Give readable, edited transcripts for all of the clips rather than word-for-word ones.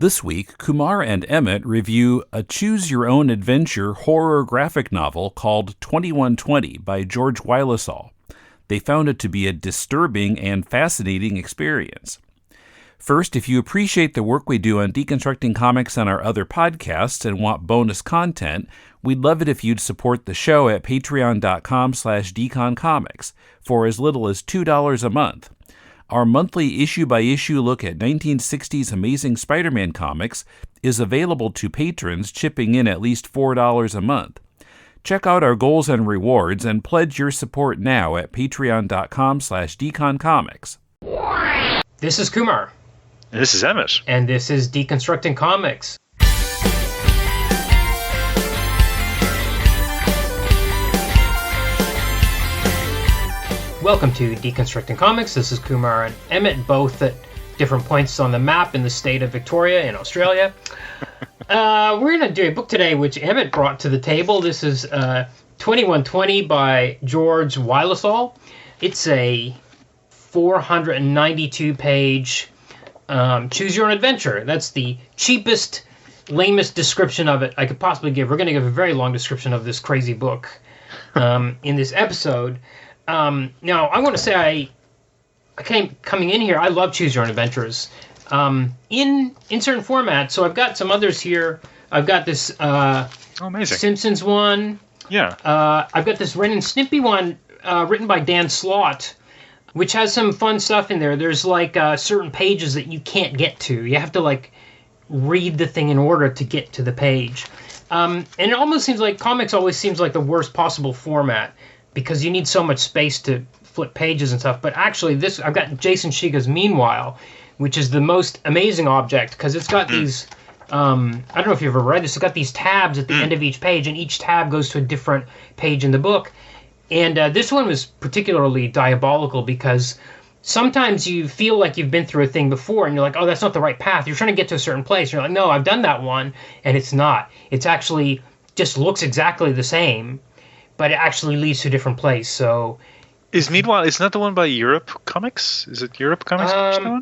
This week, Kumar and Emmet review a choose-your-own-adventure horror graphic novel called 2120 by George Wylesol. They found it to be a disturbing and fascinating experience. First, if you appreciate the work we do on deconstructing comics and our other podcasts and want bonus content, we'd love it if you'd support the show at patreon.com/deconcomics for as little as $2 a month. Our monthly issue-by-issue look at 1960s Amazing Spider-Man comics is available to patrons chipping in at least $4 a month. Check out our goals and rewards and pledge your support now at patreon.com/deconcomics. This is Kumar. And this is Emmet. And this is Deconstructing Comics. Welcome to Deconstructing Comics. This is Kumar and Emmet, both at different points on the map in the state of Victoria in Australia. We're going to do a book today which Emmet brought to the table. This is 2120 by George Wylesol. It's a 492-page choose your own adventure. That's the cheapest, lamest description of it I could possibly give. We're going to give a very long description of this crazy book in this episode. Now, I want to say coming in here, I love Choose Your Own Adventures in certain formats. So I've got some others here. I've got this amazing Simpsons one. Yeah. I've got this Ren and Snippy one written by Dan Slott, which has some fun stuff in there. There's like certain pages that you can't get to. You have to like read the thing in order to get to the page. And it almost seems like comics always seems like the worst possible format, because you need so much space to flip pages and stuff. But actually, I've got Jason Shiga's Meanwhile, which is the most amazing object, because it's got these, I don't know if you've ever read this, it's got these tabs at the end of each page, and each tab goes to a different page in the book. And this one was particularly diabolical, because sometimes you feel like you've been through a thing before, and you're like, oh, that's not the right path. You're trying to get to a certain place. You're like, no, I've done that one, and it's not. It's actually just looks exactly the same, but it actually leads to a different place. So, isn't that the one by Europe Comics? Is it Europe Comics?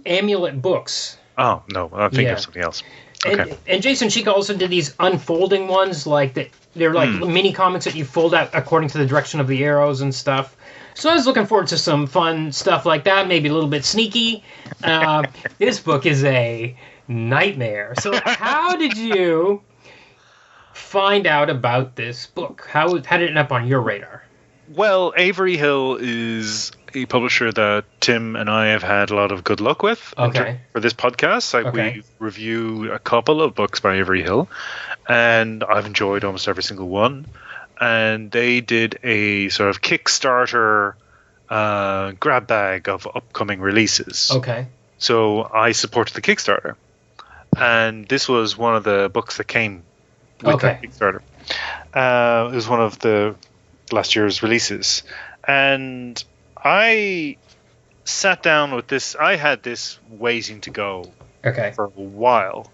Amulet Books. Oh no, I'm thinking of something else. Okay. And Jason Shiga also did these unfolding ones, like that. They're like mini comics that you fold out according to the direction of the arrows and stuff. So I was looking forward to some fun stuff like that, maybe a little bit sneaky. This book is a nightmare. So how did you find out about this book? How did it end up on your radar? Well, Avery Hill is a publisher that Tim and I have had a lot of good luck with for this podcast. We review a couple of books by Avery Hill, and I've enjoyed almost every single one. And they did a sort of Kickstarter grab bag of upcoming releases. Okay. So I supported the Kickstarter, and this was one of the books that came with that Kickstarter. It was one of the last year's releases, and I sat down with this. I had this waiting to go for a while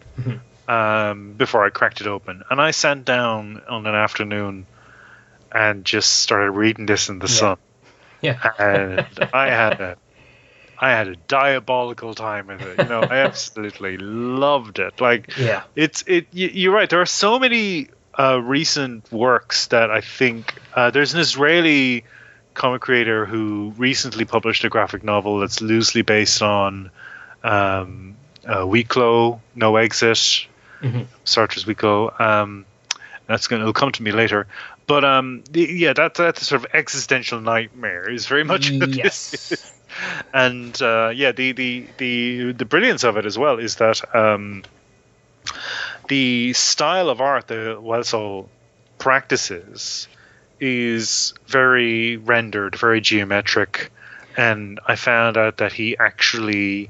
before I cracked it open, and I sat down on an afternoon and just started reading this in the sun. Yeah, and I had a diabolical time with it. I absolutely loved it. You're right. There are so many recent works that I think there's an Israeli comic creator who recently published a graphic novel that's loosely based on Wicklow, No Exit, Sartre's Wicklow. It'll come to me later. But that's a sort of existential nightmare is very much what this is. And the brilliance of it as well is that the style of art that Wylesol practices is very rendered, very geometric, and I found out that he actually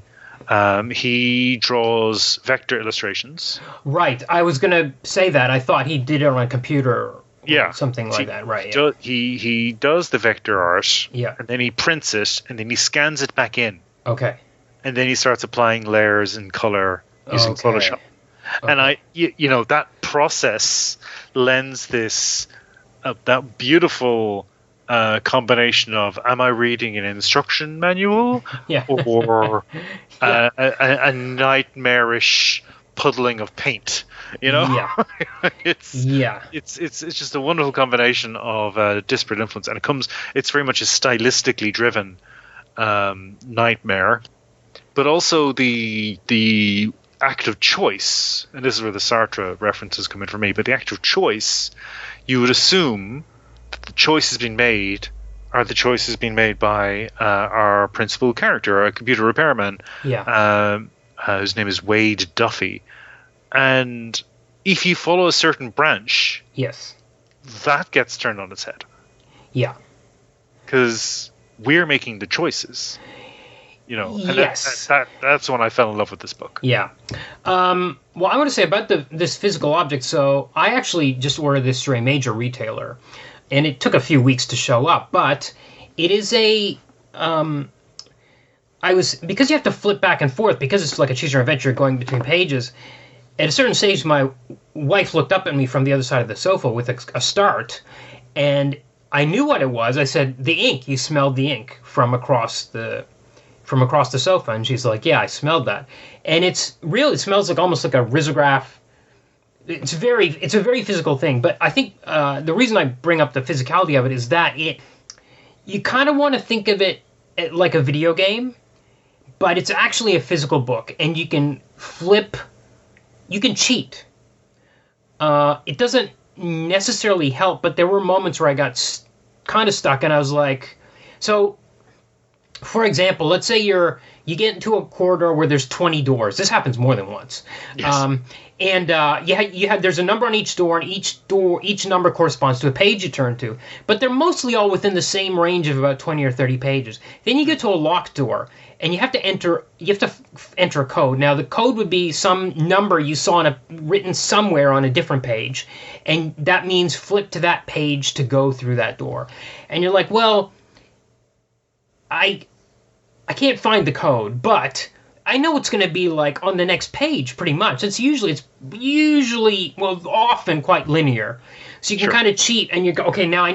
he draws vector illustrations. Right, I was going to say that. I thought he did it on a computer. Something like that, right? Yeah. He does the vector art, and then he prints it, and then he scans it back in. Okay. And then he starts applying layers and color using Photoshop. And that process lends this that beautiful combination of, am I reading an instruction manual or a nightmarish puddling of paint. You know, Yeah. it's just a wonderful combination of disparate influence, and it's very much a stylistically driven nightmare, but also the act of choice, and this is where the Sartre references come in for me. But the act of choice, you would assume that the choices being made are the choices being made by our principal character, a computer repairman, whose name is Wade Duffy. And if you follow a certain branch, yes, that gets turned on its head. Yeah. Because we're making the choices. You know, and yes. that's when I fell in love with this book. Yeah. Well, I want to say about this physical object. So I actually just ordered this through a major retailer, and it took a few weeks to show up. But it is because you have to flip back and forth, because it's like a choose your adventure going between pages. At a certain stage, my wife looked up at me from the other side of the sofa with a start, and I knew what it was. I said, "The ink. You smelled the ink from across the sofa," and she's like, "Yeah, I smelled that." And it smells like almost like a risograph. It's a very physical thing. But I think the reason I bring up the physicality of it is that you kind of want to think of it like a video game, but it's actually a physical book, and you can flip. You can cheat. It doesn't necessarily help, but there were moments where I got kind of stuck, and I was like, so. For example, let's say you get into a corridor where there's 20 doors. This happens more than once. Yes. There's a number on each door, and each number corresponds to a page you turn to. But they're mostly all within the same range of about 20 or 30 pages. Then you get to a locked door, and you have to enter a code. Now, the code would be some number you saw written somewhere on a different page, and that means flip to that page to go through that door. And you're like, well, I can't find the code, but I know it's going to be like on the next page, pretty much. It's usually often quite linear, so you can kind of cheat, and you go, okay, now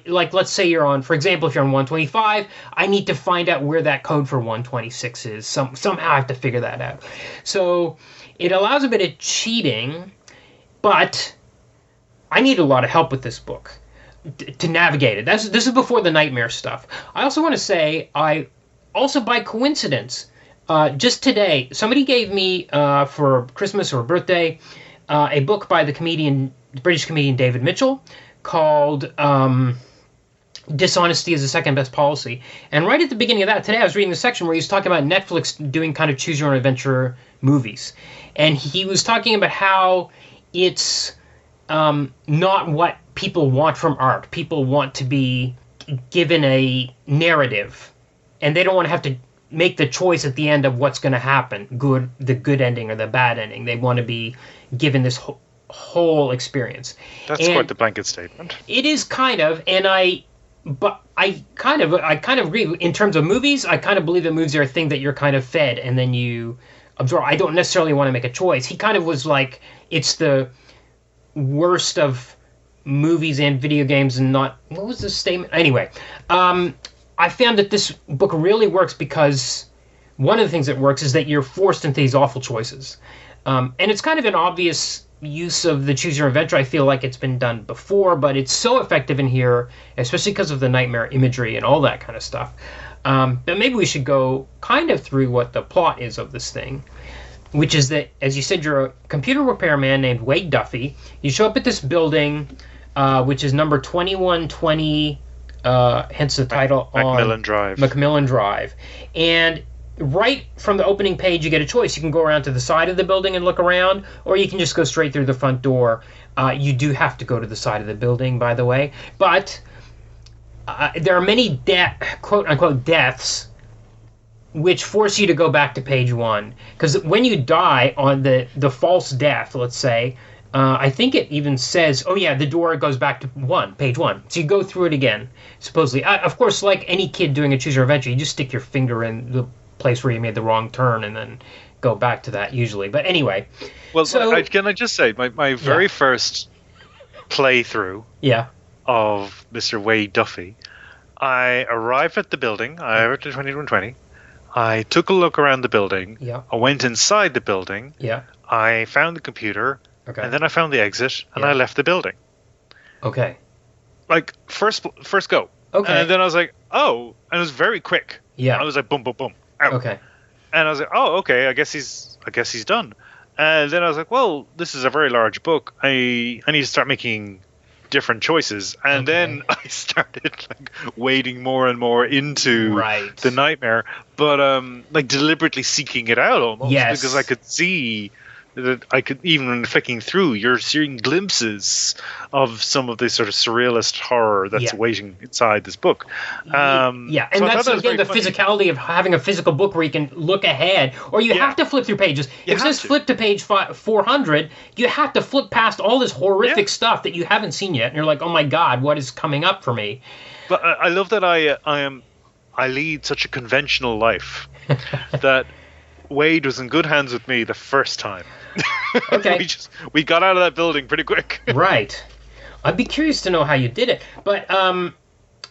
let's say you're on, for example, if you're on 125, I need to find out where that code for 126 is. Somehow I have to figure that out. So it allows a bit of cheating, but I need a lot of help with this book to navigate it. This is before the nightmare stuff. I also want to say, by coincidence, just today, somebody gave me for Christmas or birthday a book by the British comedian David Mitchell called Dishonesty is the Second Best Policy. And right at the beginning of that, today I was reading the section where he was talking about Netflix doing kind of choose your own adventure movies. And he was talking about how it's not what people want from art. People want to be given a narrative, and they don't want to have to make the choice at the end of what's going to happen, the good ending or the bad ending. They want to be given this whole experience. That's quite the blanket statement. It is kind of, but I kind of agree. In terms of movies, I kind of believe that movies are a thing that you're kind of fed and then you absorb. I don't necessarily want to make a choice. He kind of was like, it's the worst of movies and video games, and not, what was the statement? Anyway, I found that this book really works because one of the things that works is that you're forced into these awful choices. And it's kind of an obvious use of the choose your adventure. I feel like it's been done before, but it's so effective in here, especially because of the nightmare imagery and all that kind of stuff. But maybe we should go kind of through what the plot is of this thing, which is that, as you said, you're a computer repairman named Wade Duffy. You show up at this building, which is number 2120, hence the title, Macmillan Drive. And right from the opening page, you get a choice. You can go around to the side of the building and look around, or you can just go straight through the front door. You do have to go to the side of the building, by the way. But there are many quote-unquote deaths which force you to go back to page one. Because when you die on the false death, let's say, I think it even says, oh yeah, the door goes back to page one. So you go through it again, supposedly. Of course, like any kid doing a choose your adventure, you just stick your finger in the place where you made the wrong turn and then go back to that usually. But anyway. Well, can I just say, my very first playthrough of Mr. Wade Duffy, I arrived at the building, I arrived at 2120, I took a look around the building. Yeah. I went inside the building. Yeah. I found the computer. Okay. And then I found the exit, and Yeah. I left the building. Okay. Like, first go. Okay. And then I was like, oh, and it was very quick. Yeah. I was like, boom, boom, boom, out. Okay. And I was like, oh, okay, I guess he's done. And then I was like, well, this is a very large book. I need to start making different choices. And then I started like wading more and more into the nightmare, but like deliberately seeking it out almost, because I could see that I could, even when flicking through, you're seeing glimpses of some of this sort of surrealist horror that's waiting inside this book. And so that's again the physicality of having a physical book where you can look ahead, or you have to flip through pages. If it says flip to page 400, you have to flip past all this horrific stuff that you haven't seen yet, and you're like, oh my god, what is coming up for me? But I love that I lead such a conventional life that Wade was in good hands with me the first time. Okay. we got out of that building pretty quick. Right. I'd be curious to know how you did it. But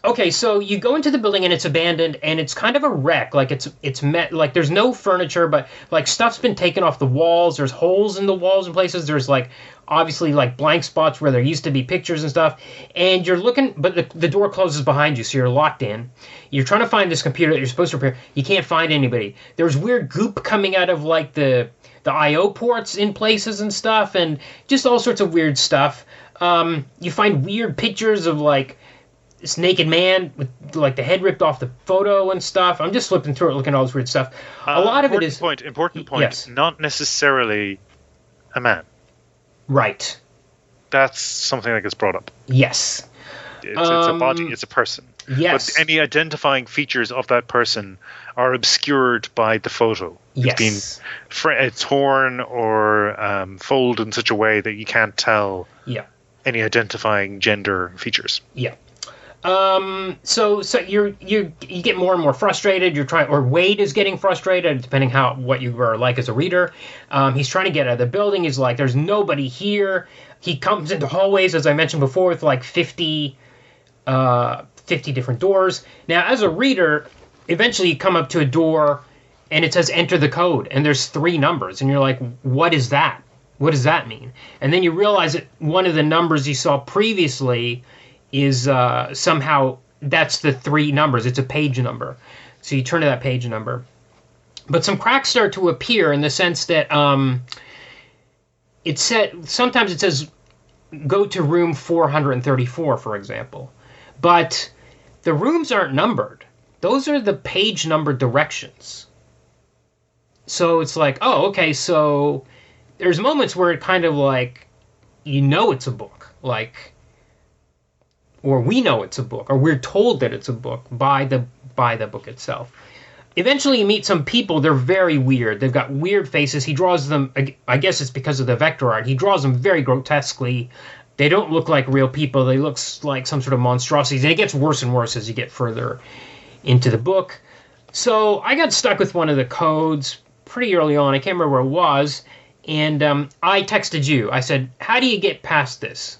okay, so you go into the building and it's abandoned and it's kind of a wreck. Like it's met, like there's no furniture, but like stuff's been taken off the walls. There's holes in the walls in places. There's like obviously like blank spots where there used to be pictures and stuff. And you're looking, but the door closes behind you, so you're locked in. You're trying to find this computer that you're supposed to repair. You can't find anybody. There's weird goop coming out of like the I/O ports in places and stuff, and just all sorts of weird stuff. You find weird pictures of like this naked man with like the head ripped off the photo and stuff. I'm just flipping through it, looking at all this weird stuff. A lot of it is important point. Yes. Not necessarily a man. Right. That's something that gets brought up. Yes. It's a body. It's a person. Yes. But any identifying features of that person are obscured by the photo. Yes. It's been torn or folded in such a way that you can't tell any identifying gender features. Yeah. So you get more and more frustrated. You're trying, or Wade is getting frustrated, depending what you were like as a reader. He's trying to get out of the building. He's like, there's nobody here. He comes into hallways, as I mentioned before, with like 50 different doors. Now, as a reader, eventually you come up to a door and it says enter the code, and there's 3 numbers, and you're like, what is that? What does that mean? And then you realize that one of the numbers you saw previously is somehow that's the 3 numbers. It's a page number. So you turn to that page number. But some cracks start to appear in the sense that sometimes it says go to room 434, for example. But the rooms aren't numbered. Those are the page number directions. So it's like, oh, okay, so there's moments where it kind of like, it's a book. Like, or we know it's a book, or we're told that it's a book by the book itself. Eventually you meet some people. They're very weird. They've got weird faces. He draws them, I guess it's because of the vector art. He draws them very grotesquely. They don't look like real people. They look like some sort of monstrosities. And it gets worse and worse as you get further into the book. So I got stuck with one of the codes pretty early on. I can't remember where it was. And I texted you. I said, how do you get past this?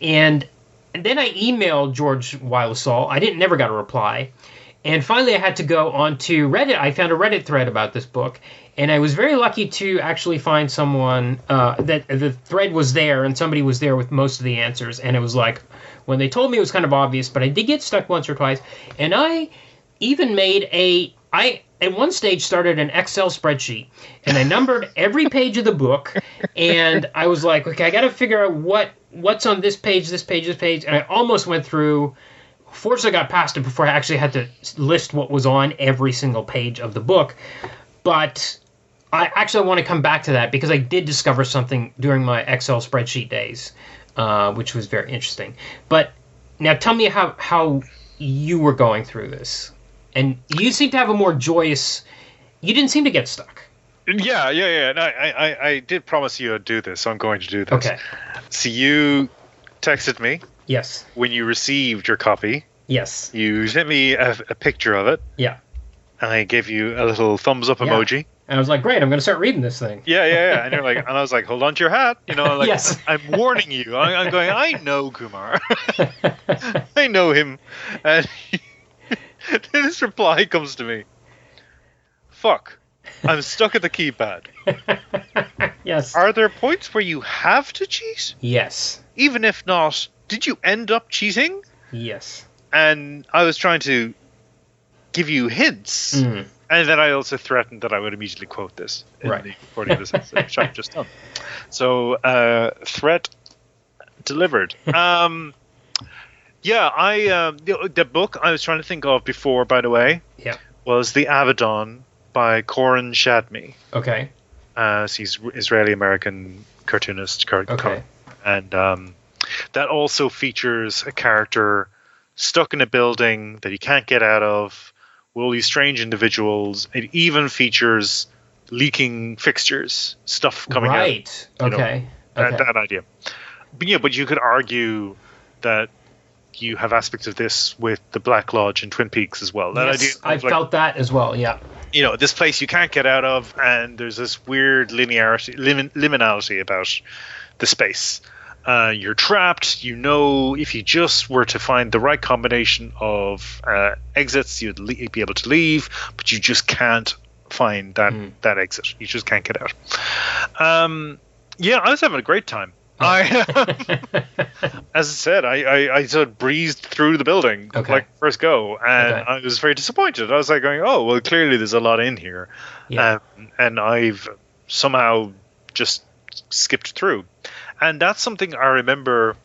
And then I emailed George Wylesol. I never got a reply. And finally I had to go onto Reddit. I found a Reddit thread about this book. And I was very lucky to actually find someone that the thread was there, and somebody was there with most of the answers. And it was like, when they told me, it was kind of obvious, but I did get stuck once or twice. And I even made at one stage started an Excel spreadsheet, and I numbered every page of the book. And I was like, okay, I got to figure out what's on this page, this page, this page. And I almost went through. Fortunately, I got past it before I actually had to list what was on every single page of the book. But I actually want to come back to that because I did discover something during my Excel spreadsheet days, which was very interesting. But now tell me how you were going through this. And you seem to have a more joyous... You didn't seem to get stuck. Yeah. And I did promise you I'd do this, so I'm going to do this. Okay. So you texted me. Yes. When you received your copy. Yes. You sent me a picture of it. Yeah. And I gave you a little thumbs up emoji. And I was like, great, I'm going to start reading this thing. Yeah. And you're like, and I was like, hold on to your hat. Like, yes. I'm warning you. I'm going, I know Kumar. I know him. And then his reply comes to me. fuck, I'm stuck at the keypad. Yes. Are there points where you have to cheat? Yes. Even if not, did you end up cheating? Yes. And I was trying to give you hints. Mm. And then I also threatened that I would immediately quote this in the recording of this episode, which I've just done. So, threat delivered. The book I was trying to think of before, by the way, was The Abaddon by Corin Shadme. Okay. He's Israeli-American cartoonist. Okay. And that also features a character stuck in a building that he can't get out of, with all these strange individuals. It even features leaking fixtures, stuff coming out. Right. Okay. That idea. But you could argue that you have aspects of this with the Black Lodge in Twin Peaks as well. That idea I felt that as well, yeah. This place you can't get out of, and there's this weird liminality about the space. You're trapped. If you just were to find the right combination of exits, you'd be able to leave, but you just can't find that exit. You just can't get out. I was having a great time. As I said, I sort of breezed through the building first go, and I was very disappointed. I was like going, oh, well, clearly there's a lot in here. Yeah. And I've somehow just skipped through. And that's something I remember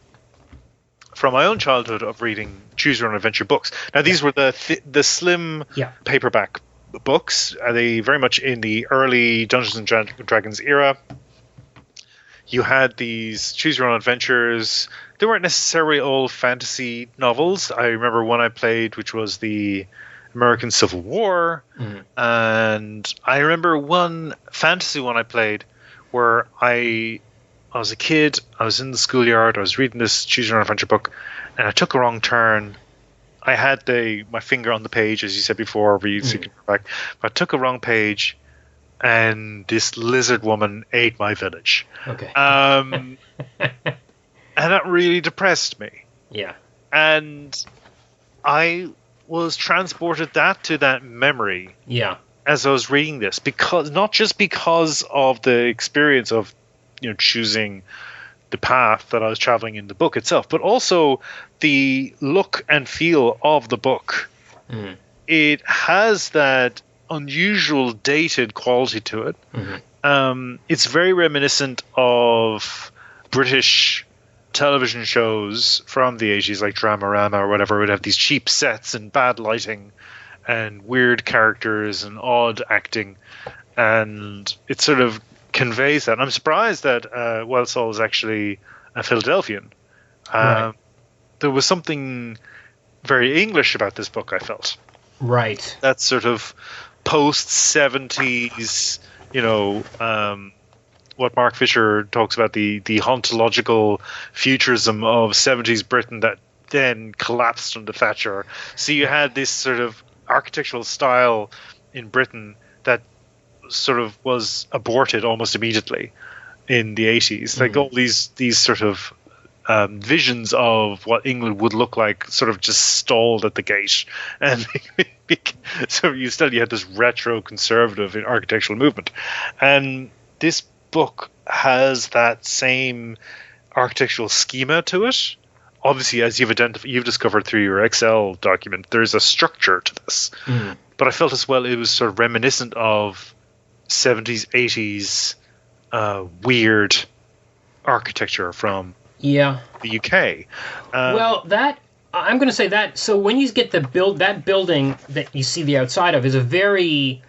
from my own childhood of reading Choose Your Own Adventure books. Now, these were the slim paperback books. They very much in the early Dungeons and Dragons era. You had these Choose Your Own Adventures. They weren't necessarily all fantasy novels. I remember one I played, which was the American Civil War. And I remember one fantasy one I played where I was a kid, I was in the schoolyard, I was reading this Choose Your Own Adventure book, and I took a wrong turn. I had my finger on the page, as you said before, so you can go back. But I took a wrong page, and this lizard woman ate my village. Okay. And that really depressed me. Yeah. And I was transported to that memory. Yeah. As I was reading this, not just because of the experience of choosing the path that I was traveling in the book itself, but also the look and feel of the book. It has that unusual dated quality to it. It's very reminiscent of British television shows from the 80s, like Dramarama or whatever, would have these cheap sets and bad lighting and weird characters and odd acting, and it sort of conveys that. And I'm surprised that Wylesol is actually a Philadelphian. There was something very English about this book, I felt. Right. That sort of post-70s, what Mark Fisher talks about, the hauntological futurism of 70s Britain that then collapsed under Thatcher. So you had this sort of architectural style in Britain that sort of was aborted almost immediately in the 80s. Like all these sort of visions of what England would look like sort of just stalled at the gate. And so you had this retro conservative architectural movement. And this book has that same architectural schema to it. Obviously, as you've discovered through your Excel document, there's a structure to this. But I felt as well it was sort of reminiscent of 70s, 80s weird architecture from the UK. I'm going to say that. So when you get that building that you see the outside of is a very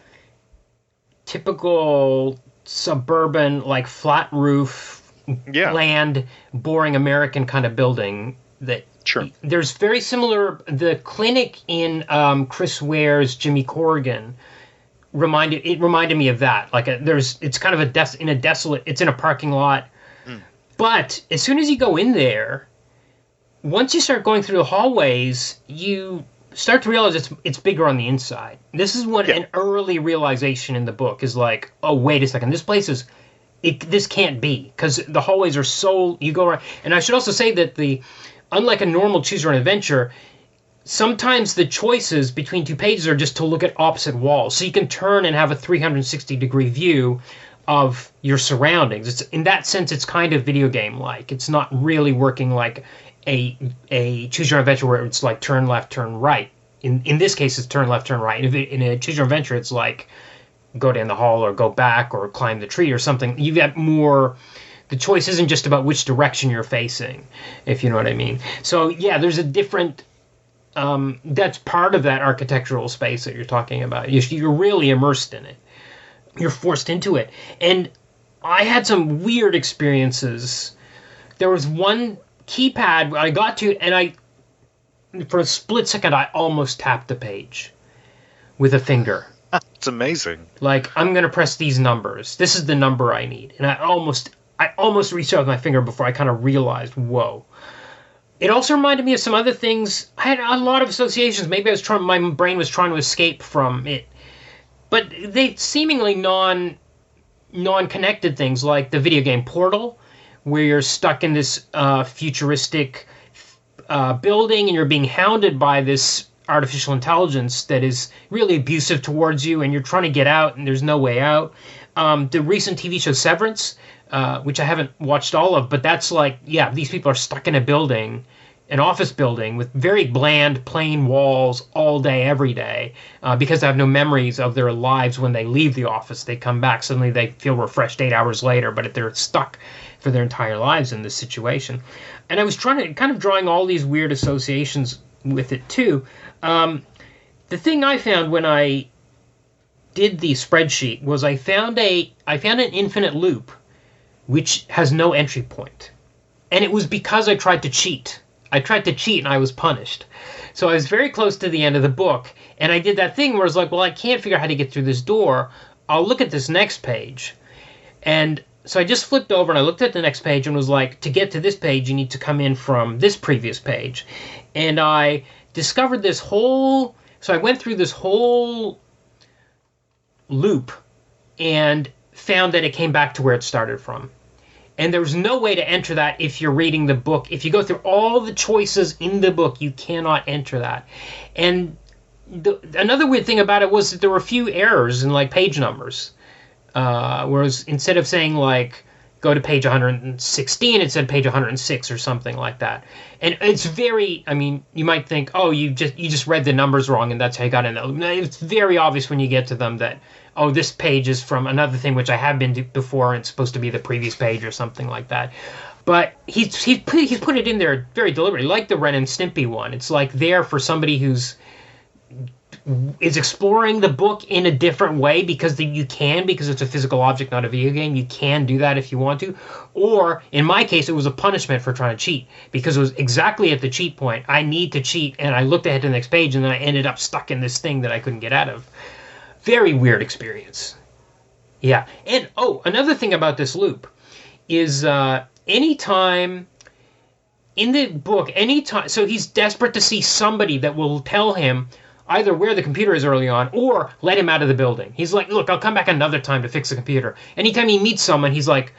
typical suburban, like flat roof, bland, boring American kind of building. There's very similar. The clinic in Chris Ware's Jimmy Corrigan reminded me of that. Like it's kind of in a desolate. It's in a parking lot. But as soon as you go in there, once you start going through the hallways, you start to realize it's bigger on the inside. This is what an early realization in the book is like. Oh, wait a second, this place is. This can't be, because the hallways are so. You go around, and I should also say that unlike a normal Choose Your Own Adventure, sometimes the choices between two pages are just to look at opposite walls. So you can turn and have a 360-degree view of your surroundings. It's, in that sense, it's kind of video game-like. It's not really working like a choose your own adventure where it's like turn left, turn right. In this case, it's turn left, turn right. In a choose your own adventure, it's like go down the hall or go back or climb the tree or something. You get more. The choice isn't just about which direction you're facing, if you know what I mean. So yeah, there's a different. That's part of that architectural space that you're talking about. You're really immersed in it. You're forced into it. And I had some weird experiences. There was one keypad I got to, and for a split second, I almost tapped the page with a finger. It's amazing. Like, I'm going to press these numbers. This is the number I need. And I almost reached out with my finger before I kind of realized, whoa. It also reminded me of some other things. I had a lot of associations. Maybe my brain was trying to escape from it. But they seemingly non-connected things, like the video game Portal, where you're stuck in this futuristic building and you're being hounded by this artificial intelligence that is really abusive towards you, and you're trying to get out and there's no way out. The recent TV show Severance, which I haven't watched all of, but that's like, yeah, these people are stuck in a building, an office building with very bland, plain walls all day, every day, because they have no memories of their lives when they leave the office. They come back, suddenly they feel refreshed 8 hours later, but they're stuck for their entire lives in this situation. And I was trying to kind of drawing all these weird associations with it too. The thing I found when I did the spreadsheet was I found an infinite loop which has no entry point. And it was because I tried to cheat. I tried to cheat and I was punished. So I was very close to the end of the book, and I did that thing where I was like, well, I can't figure out how to get through this door. I'll look at this next page. And so I just flipped over and I looked at the next page and was like, to get to this page, you need to come in from this previous page. And I discovered this whole... So I went through this whole loop and found that it came back to where it started from. And there was no way to enter that if you're reading the book. If you go through all the choices in the book, you cannot enter that. And another weird thing about it was that there were a few errors in like page numbers. Whereas instead of saying like go to page 116, it said page 106 or something like that. And it's very, I mean, you might think, oh, you just read the numbers wrong and that's how you got in there. It's very obvious when you get to them that, oh, this page is from another thing which I have been to before and it's supposed to be the previous page or something like that. But he's put it in there very deliberately, like the Ren and Stimpy one. It's like there for somebody is exploring the book in a different way because it's a physical object, not a video game. You can do that if you want to. Or, in my case, it was a punishment for trying to cheat because it was exactly at the cheat point. I need to cheat, and I looked ahead to the next page, and then I ended up stuck in this thing that I couldn't get out of. Very weird experience. Yeah. And, another thing about this loop is anytime... In the book, so he's desperate to see somebody that will tell him either where the computer is early on or let him out of the building. He's like, look, I'll come back another time to fix the computer. Anytime he meets someone, he's like,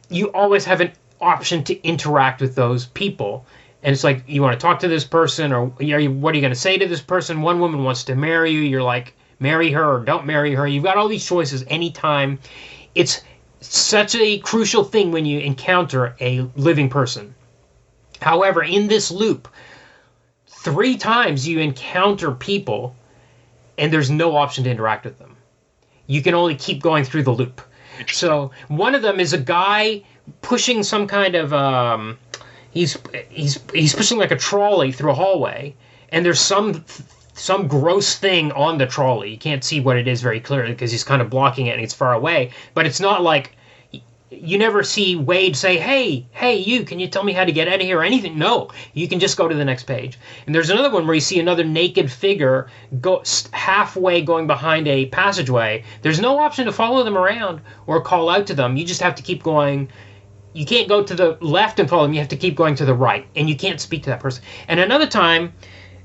you always have an option to interact with those people. And it's like, you want to talk to this person, or what are you going to say to this person? One woman wants to marry you. You're like, marry her or don't marry her. You've got all these choices anytime. It's such a crucial thing when you encounter a living person. However, in this loop, 3 times you encounter people and there's no option to interact with them. You can only keep going through the loop. So one of them is a guy pushing some kind of he's pushing like a trolley through a hallway, and there's some gross thing on the trolley. You can't see what it is very clearly because he's kind of blocking it and it's far away. But it's not like you never see Wade say, hey, you, can you tell me how to get out of here or anything? No, you can just go to the next page. And there's another one where you see another naked figure go halfway going behind a passageway. There's no option to follow them around or call out to them. You just have to keep going. You can't go to the left and follow them. You have to keep going to the right, and you can't speak to that person. And another time,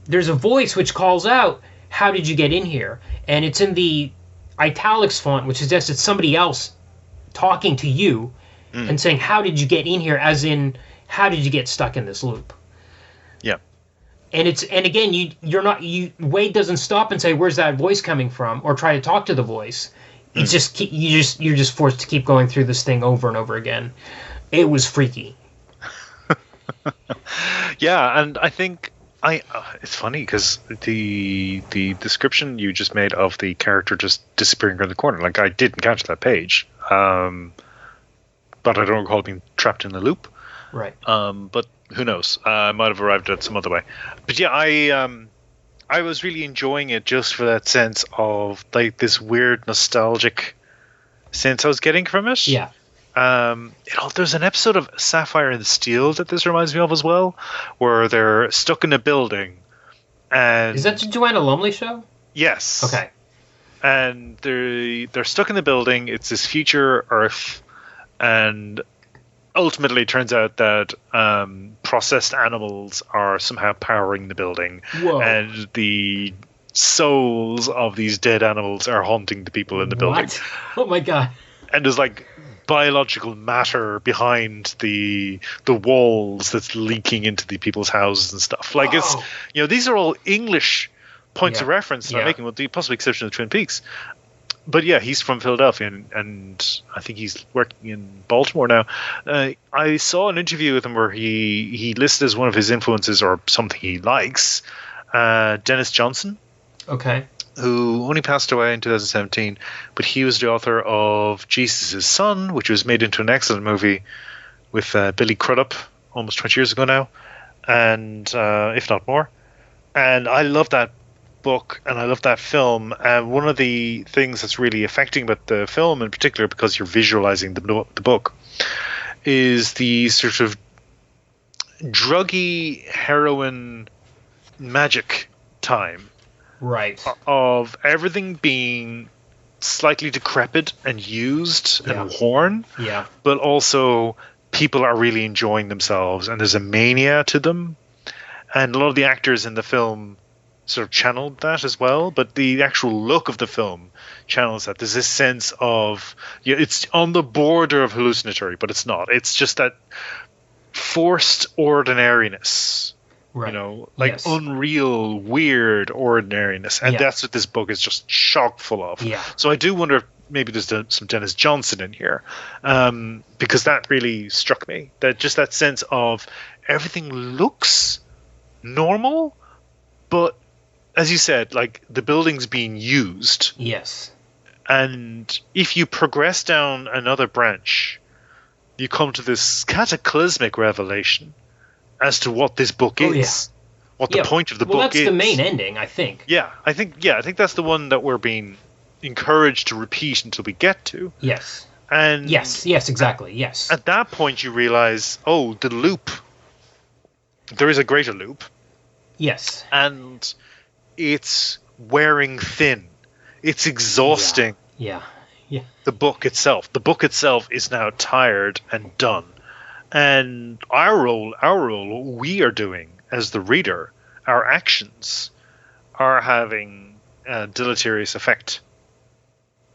there's a voice which calls out, how did you get in here? And it's in the italics font, which suggests it's somebody else talking to you and saying, how did you get in here? As in, how did you get stuck in this loop? Yeah. And again, Wade doesn't stop and say, "Where's that voice coming from?" or try to talk to the voice. It's just you're just forced to keep going through this thing over and over again. It was freaky. Yeah, and I think it's funny because the description you just made of the character just disappearing around the corner, like I didn't catch that page, but I don't recall being trapped in the loop. Right. But who knows? I might have arrived at it some other way. But yeah, I was really enjoying it just for that sense of like this weird nostalgic sense I was getting from it. Yeah. There's an episode of Sapphire and Steel that this reminds me of as well, where they're stuck in a building. And is that the Joanna Lumley show? Yes. Okay. And they're stuck in the building. It's this future Earth, and ultimately it turns out that processed animals are somehow powering the building. Whoa. And the souls of these dead animals are haunting the people in the building. What? Oh my god. And there's like biological matter behind the walls that's leaking into the people's houses and stuff. Like it's these are all English points of reference that I'm making, with the possible exception of Twin Peaks. But yeah, he's from Philadelphia, and I think he's working in Baltimore now. I saw an interview with him where he listed as one of his influences or something he likes Dennis Johnson. Okay. Who only passed away in 2017, but he was the author of Jesus' Son, which was made into an excellent movie with Billy Crudup almost 20 years ago now, and if not more. And I love that book, and I love that film. And one of the things that's really affecting about the film in particular, because you're visualizing the book, is the sort of druggy heroin magic time. Right. Of everything being slightly decrepit and used and worn. Yeah. But also people are really enjoying themselves, and there's a mania to them. And a lot of the actors in the film sort of channeled that as well, but the actual look of the film channels that. There's this sense of it's on the border of hallucinatory, but it's not. It's just that forced ordinariness. Right. Unreal, weird ordinariness. And that's what this book is just chock full of. Yeah. So I do wonder if maybe there's some Dennis Johnson in here, because that really struck me. That just that sense of everything looks normal, but as you said, like the building's being used. Yes. And if you progress down another branch, you come to this cataclysmic revelation as to what this book is, what the point of the book is. Well, that's the main ending, I think. Yeah, I think that's the one that we're being encouraged to repeat until we get to. Yes. And yes, exactly. Yes. At that point, you realize, the loop. There is a greater loop. Yes. And it's wearing thin. It's exhausting. Yeah. The book itself. The book itself is now tired and done. And our role, what we are doing as the reader, our actions are having a deleterious effect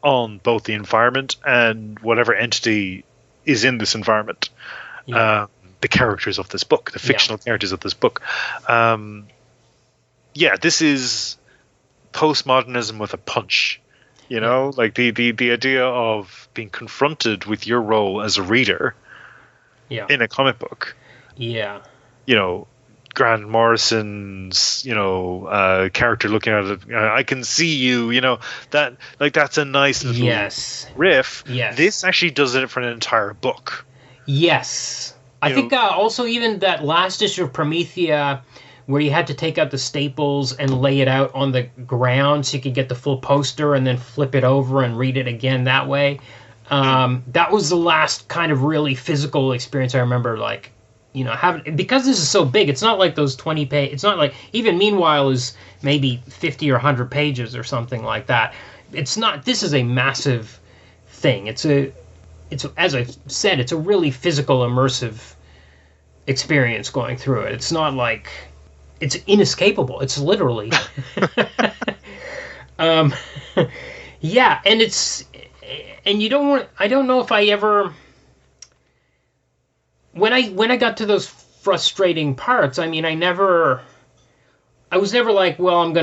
on both the environment and whatever entity is in this environment. The characters of this book, the fictional characters of this book. This is postmodernism with a punch. Like the idea of being confronted with your role as a reader. Yeah. In a comic book. Yeah. Grant Morrison's, character looking at it, I can see you, that, like, that's a nice little riff. Yes. This actually does it for an entire book. Yes. I think also even that last issue of Promethea, where you had to take out the staples and lay it out on the ground so you could get the full poster and then flip it over and read it again that way. That was the last kind of really physical experience I remember, having, because this is so big. It's not like those 20 pages. It's not like, even Meanwhile is maybe 50 or 100 pages or something like that. It's not, this is a massive thing. It's as I said, it's a really physical, immersive experience going through it. It's not like, it's inescapable. It's literally, and you don't want, I don't know if I ever, when I got to those frustrating parts, I mean, I never I was never like, well, I'm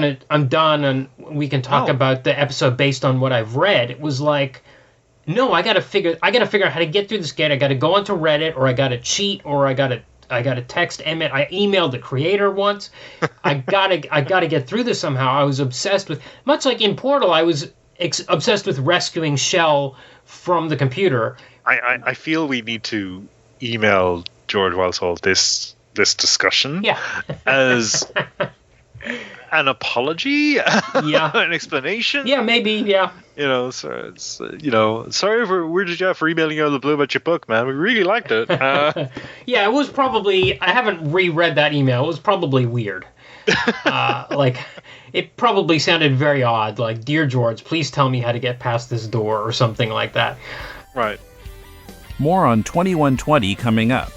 done and we can talk about the episode based on what I've read. It was like, no, I gotta figure out how to get through this gate. I gotta go onto Reddit, or I gotta cheat, or I gotta text Emmett. I emailed the creator once. I gotta get through this somehow. I was obsessed with, much like in Portal, I was obsessed with rescuing Shell from the computer. I feel we need to email George Wylesol this discussion as an apology, an explanation. Yeah, maybe, yeah. So it's, sorry for weirded you out for emailing you out of the blue about your book, man. We really liked it. Yeah, it was probably, I haven't reread that email. It was probably weird. It probably sounded very odd, like, "Dear George, please tell me how to get past this door," or something like that. Right. More on 2120 coming up.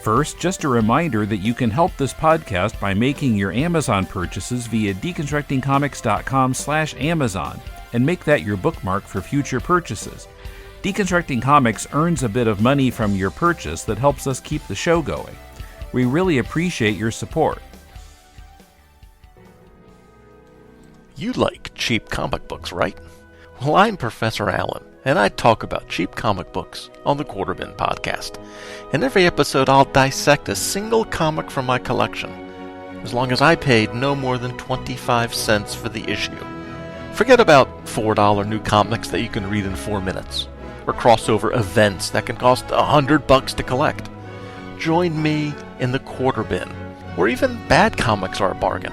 First, just a reminder that you can help this podcast by making your Amazon purchases via deconstructingcomics.com/Amazon and make that your bookmark for future purchases. Deconstructing Comics earns a bit of money from your purchase that helps us keep the show going. We really appreciate your support. You like cheap comic books, right? Well, I'm Professor Allen, and I talk about cheap comic books on the Quarterbin podcast. In every episode, I'll dissect a single comic from my collection, as long as I paid no more than 25 cents for the issue. Forget about $4 new comics that you can read in 4 minutes, or crossover events that can cost $100 to collect. Join me in the Quarterbin, where even bad comics are a bargain,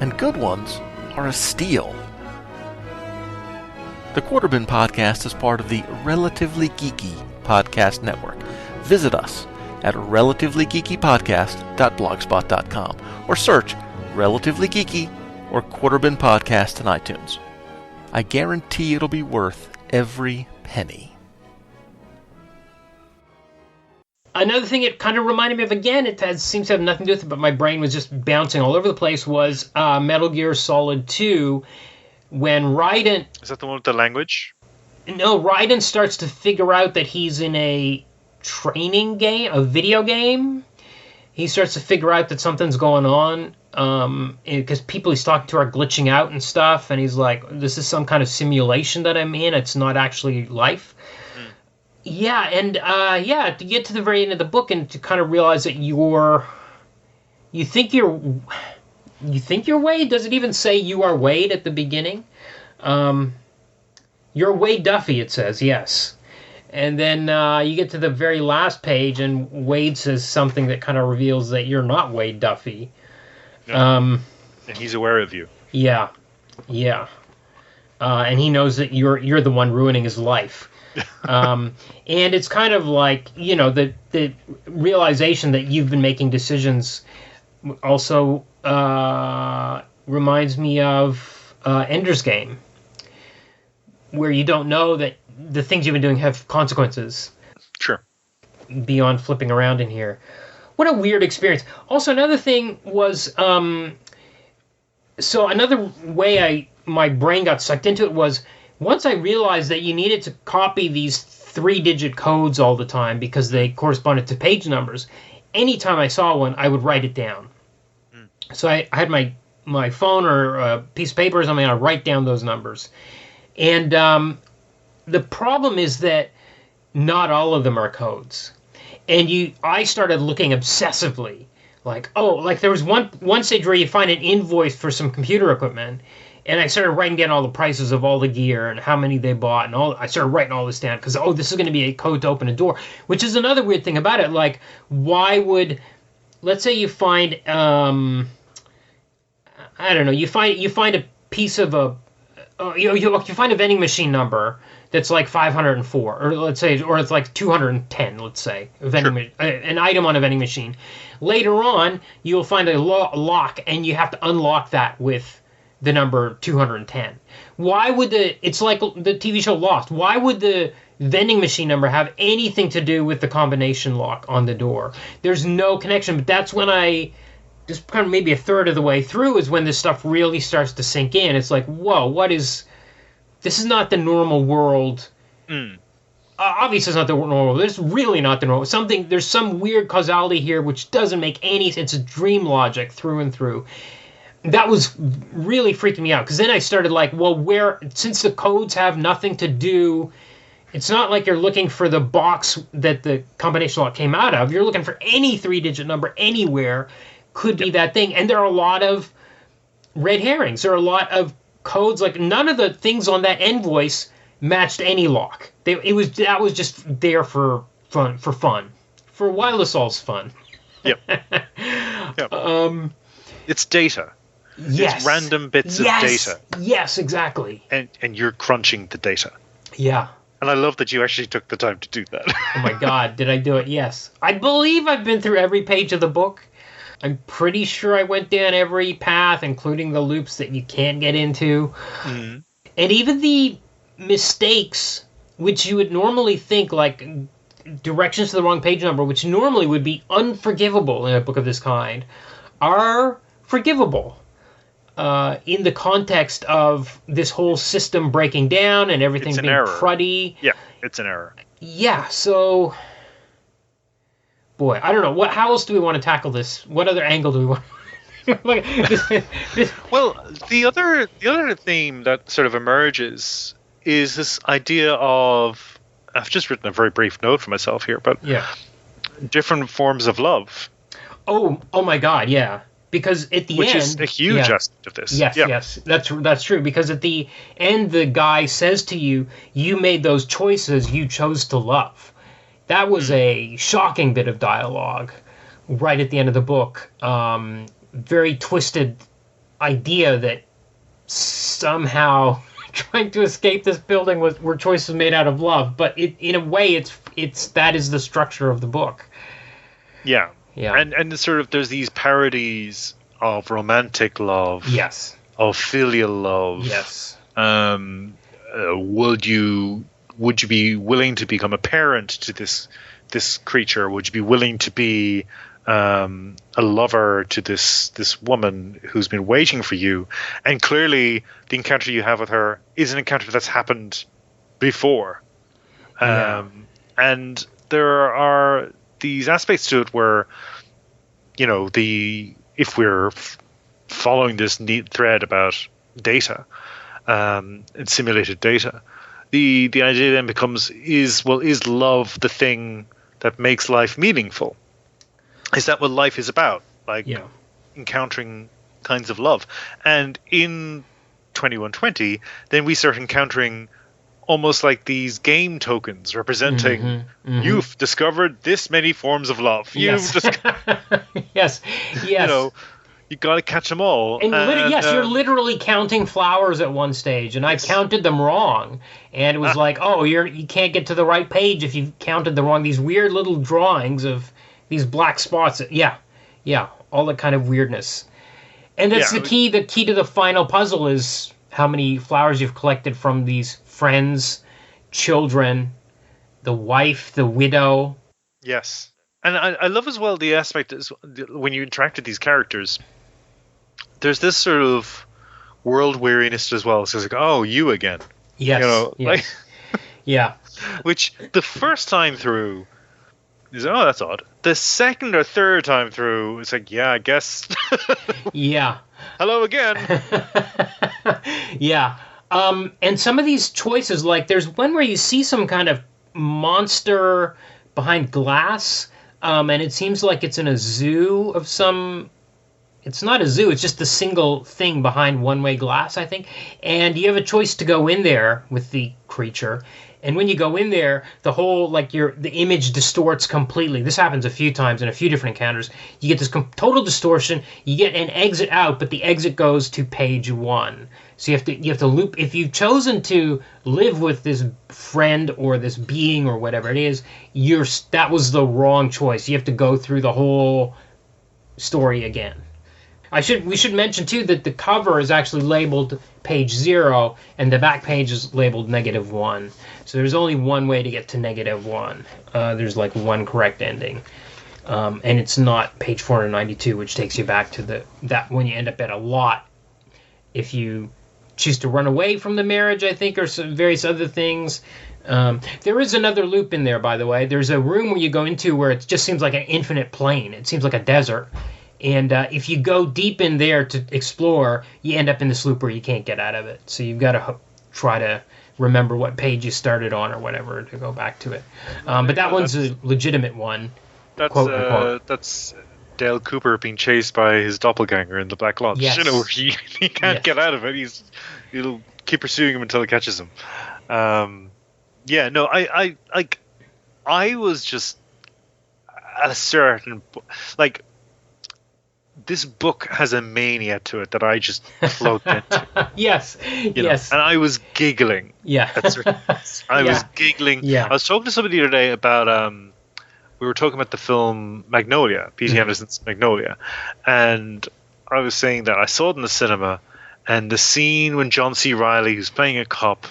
and good ones are a steal. The Quarterbin podcast is part of the Relatively Geeky Podcast Network. Visit us at relativelygeekypodcast.blogspot.com or search Relatively Geeky or Quarterbin Podcast in iTunes. I guarantee it'll be worth every penny. Another thing it kind of reminded me of, again, seems to have nothing to do with it, but my brain was just bouncing all over the place, was Metal Gear Solid 2, when Raiden... Is that the one with the language? No, Raiden starts to figure out that he's in a training game, a video game. He starts to figure out that something's going on, because people he's talking to are glitching out and stuff, and he's like, this is some kind of simulation that I'm in, it's not actually life. Yeah, and to get to the very end of the book and to kind of realize that you think you're Wade. Does it even say you are Wade at the beginning? You're Wade Duffy, it says, yes. And then you get to the very last page, and Wade says something that kind of reveals that you're not Wade Duffy. And he's aware of you. Yeah. And he knows that you're the one ruining his life. And it's kind of like, the realization that you've been making decisions also reminds me of Ender's Game, where you don't know that the things you've been doing have consequences. Sure. Beyond flipping around in here. What a weird experience. Also, another thing was, so another way my brain got sucked into it was, once I realized that you needed to copy these 3-digit codes all the time because they corresponded to page numbers, anytime I saw one, I would write it down. So I had my phone or a piece of paper or something, I'd write down those numbers. And the problem is that not all of them are codes. And I started looking obsessively, like there was one stage where you find an invoice for some computer equipment, and I started writing down all the prices of all the gear and how many they bought, and I started writing all this down because this is going to be a code to open a door, which is another weird thing about it. Like, why would, let's say you find I don't know, you find a piece of you find a vending machine number that's like 504, or it's like 210, let's say, an item on a vending machine. Later on, you'll find a lock, and you have to unlock that with the number 210. Why would it's like the TV show Lost. Why would the vending machine number have anything to do with the combination lock on the door? There's no connection. But that's when I just kind of maybe a third of the way through is when this stuff really starts to sink in. It's like, whoa, this is not the normal world. Obviously it's not the normal world. It's really not the normal. There's some weird causality here which doesn't make any sense. It's dream logic through and through. that was really freaking me out, because then I started like, well, since the codes have nothing to do, it's not like you're looking for the box that the combination lock came out of. You're looking for any 3-digit number anywhere, could be that thing. And there are a lot of red herrings. There are a lot of codes, like none of the things on that invoice matched any lock. That was just there for fun, for Wylesol's fun. Yep. Yep. It's data. Yes. It's random bits of data. Yes, exactly. And you're crunching the data. Yeah. And I love that you actually took the time to do that. Oh my God, did I do it? Yes. I believe I've been through every page of the book. I'm pretty sure I went down every path, including the loops that you can't get into. Mm. And even the mistakes, which you would normally think, like directions to the wrong page number, which normally would be unforgivable in a book of this kind, are forgivable. In the context of this whole system breaking down and everything being cruddy. Yeah, it's an error. Yeah, so... Boy, I don't know. How else do we want to tackle this? What other angle do we want? Well, the other theme that sort of emerges is this idea of, I've just written a very brief note for myself here, but different forms of love. Oh my God, yeah. Because at the end... Which is a huge aspect of this. Yes, that's true. Because at the end, the guy says to you, you made those choices, you chose to love. That was a shocking bit of dialogue right at the end of the book. Very twisted idea that somehow trying to escape this building were choices made out of love. But in a way, that is the structure of the book. Yeah. Yeah. And sort of there's these parodies of romantic love. Yes. Of filial love. Yes. Would you be willing to become a parent to this creature? Would you be willing to be a lover to this woman who's been waiting for you? And clearly, the encounter you have with her is an encounter that's happened before. And there are these aspects to it where, if we're following this neat thread about data and simulated data, the idea then becomes, is love the thing that makes life meaningful? Is that what life is about? Encountering kinds of love. And in 2120, then we start encountering almost like these game tokens representing you've discovered this many forms of love. Yes. Yes. You got to catch them all. And you're literally counting flowers at one stage, and I counted them wrong, and it was like, you can't get to the right page if you counted them wrong. These weird little drawings of these black spots. Yeah, all that kind of weirdness. And that's the key. The key to the final puzzle is how many flowers you've collected from these friends, children, the wife, the widow. Yes. And I love as well the aspect is when you interact with these characters, there's this sort of world weariness as well. So it's like, you again. Yes. Yes. Which the first time through is, that's odd. The second or third time through, it's like, I guess. Yeah. Hello again. Yeah. And some of these choices, like there's one where you see some kind of monster behind glass, and it seems like it's in a zoo of some... It's not a zoo, it's just a single thing behind one-way glass, I think. And you have a choice to go in there with the creature. And when you go in there, the whole, the image distorts completely. This happens a few times in a few different encounters. You get this total distortion. You get an exit out, but the exit goes to page 1. So you have to loop. If you've chosen to live with this friend or this being or whatever it is, that was the wrong choice. You have to go through the whole story again. We should mention too that the cover is actually labeled page 0 and the back page is labeled -1. So there's only one way to get to -1. There's one correct ending, and it's not page 492, which takes you back to that when you end up at a lot. If you choose to run away from the marriage, I think, or some various other things. There is another loop in there, by the way. There's a room where you go into where it just seems like an infinite plane. It seems like a desert. And if you go deep in there to explore, you end up in this loop where you can't get out of it. So you've got to try to remember what page you started on or whatever to go back to it. But that one's a legitimate one. That's Dale Cooper being chased by his doppelganger in the Black Lodge. Yes. You know, where he can't get out of it. He'll keep pursuing him until it catches him. I was just at a certain this book has a mania to it that I just plugged into. Yes. Yes. And I was giggling. Yeah. I was giggling. Yeah. I was talking to somebody the other day about we were talking about the film Magnolia, P.T. Anderson's Magnolia, and I was saying that I saw it in the cinema, and the scene when John C. Reilly, who's playing a cop,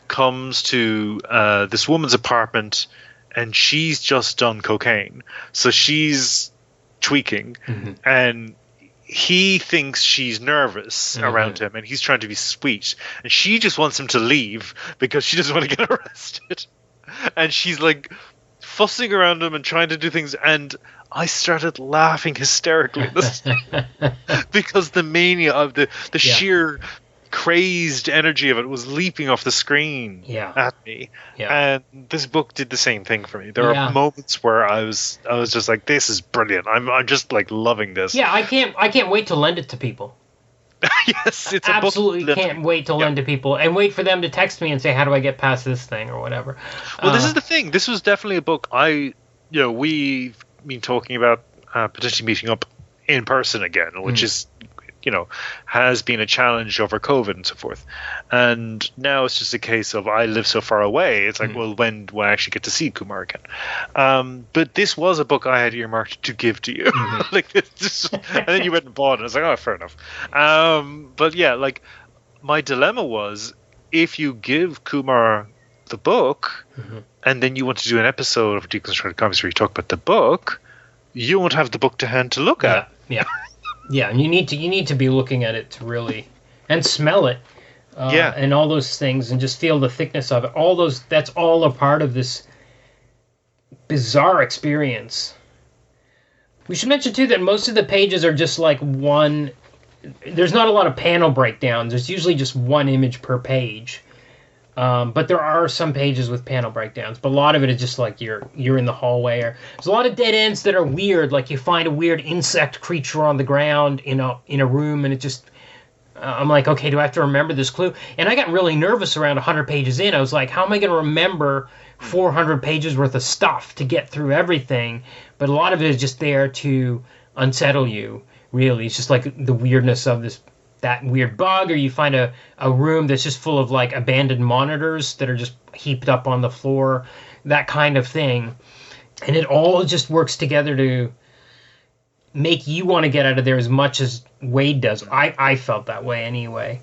comes to this woman's apartment, and she's just done cocaine, so she's tweaking, and he thinks she's nervous around him, and he's trying to be sweet, and she just wants him to leave because she doesn't want to get arrested, and she's like fussing around him and trying to do things, and I started laughing hysterically because the mania of the sheer crazed energy of it was leaping off the screen at me. And this book did the same thing for me. There are moments where I was just like, this is brilliant. I'm just like loving this. Yeah, I can't wait to lend it to people. Yes, it's absolutely can't wait to lend to people and wait for them to text me and say, how do I get past this thing or whatever. Well, this is the thing. This was definitely a book we've been talking about potentially meeting up in person again, which is has been a challenge over COVID and so forth. And now it's just a case of I live so far away. It's like, well, when do I actually get to see Kumar again? But this was a book I had earmarked to give to you. And then you went and bought it. I was like, oh, fair enough. But yeah, like my dilemma was if you give Kumar the book and then you want to do an episode of Deconstructed Comics where you talk about the book, you won't have the book to hand to look at. Yeah. Yeah, and you need to be looking at it to really and smell it, and all those things, and just feel the thickness of it. That's all a part of this bizarre experience. We should mention too that most of the pages are just like one. There's not a lot of panel breakdowns. There's usually just one image per page, but there are some pages with panel breakdowns. But a lot of it is just like you're in the hallway. Or there's a lot of dead ends that are weird. Like you find a weird insect creature on the ground in a room, and it just I'm like, okay, do I have to remember this clue? And I got really nervous around 100 pages in. I was like, how am I going to remember 400 pages worth of stuff to get through everything? But a lot of it is just there to unsettle you. Really, it's just like the weirdness of that weird bug, or you find a room that's just full of like abandoned monitors that are just heaped up on the floor, that kind of thing. And it all just works together to make you want to get out of there as much as Wade does. I felt that way anyway.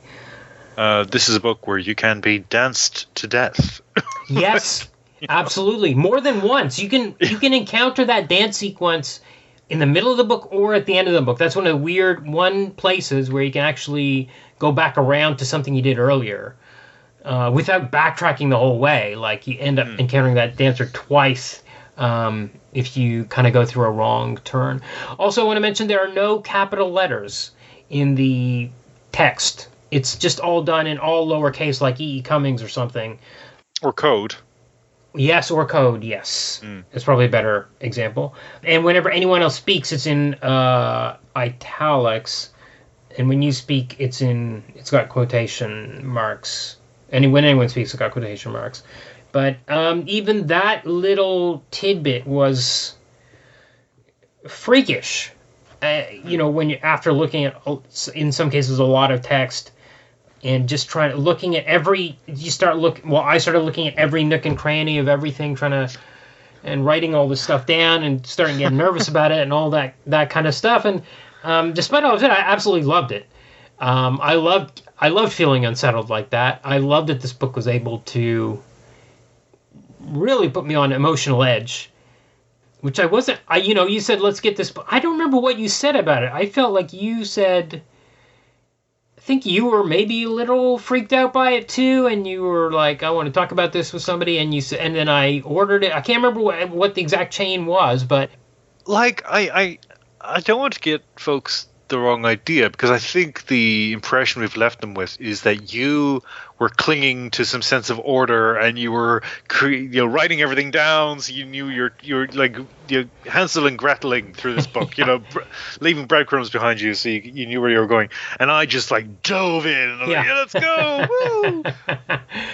This is a book where you can be danced to death. Yes, absolutely. More than once. You can encounter that dance sequence in the middle of the book or at the end of the book. That's one of the weird places where you can actually go back around to something you did earlier without backtracking the whole way. Like you end up encountering that dancer twice if you kind of go through a wrong turn. Also, I want to mention there are no capital letters in the text. It's just all done in all lowercase like E.E. Cummings or something. Or code. Yes, or code, yes. It's probably a better example. And whenever anyone else speaks, it's in italics. And when you speak, it's got quotation marks. And when anyone speaks, it's got quotation marks. But even that little tidbit was freakish. When after looking at, in some cases, a lot of text, and just I started looking at every nook and cranny of everything, and writing all this stuff down, and starting getting nervous about it, and all that kind of stuff. And despite all of it, I absolutely loved it. I loved feeling unsettled like that. I loved that this book was able to really put me on emotional edge, which I wasn't. You said let's get this book. I don't remember what you said about it. I felt like you said, I think you were maybe a little freaked out by it too, and you were like, I want to talk about this with somebody, and you said, and then I ordered it. I can't remember what the exact chain was, but like I I don't want to get folks the wrong idea, because I think the impression we've left them with is that you were clinging to some sense of order, and you were writing everything down, so you knew you're like Hansel and Greteling through this book, leaving breadcrumbs behind you, so you knew where you were going. And I just like dove in, and I was like, yeah, let's go! Woo!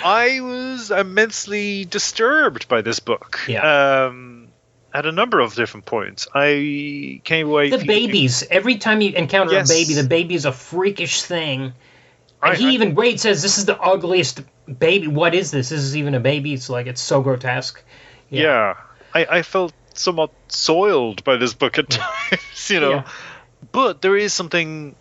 I was immensely disturbed by this book. Yeah. At a number of different points. I came away... The babies. Every time you encounter a baby, the baby is a freakish thing. And Wade says, this is the ugliest baby. What is this? This is even a baby. It's like, it's so grotesque. Yeah. I felt somewhat soiled by this book at times, Yeah. But there is something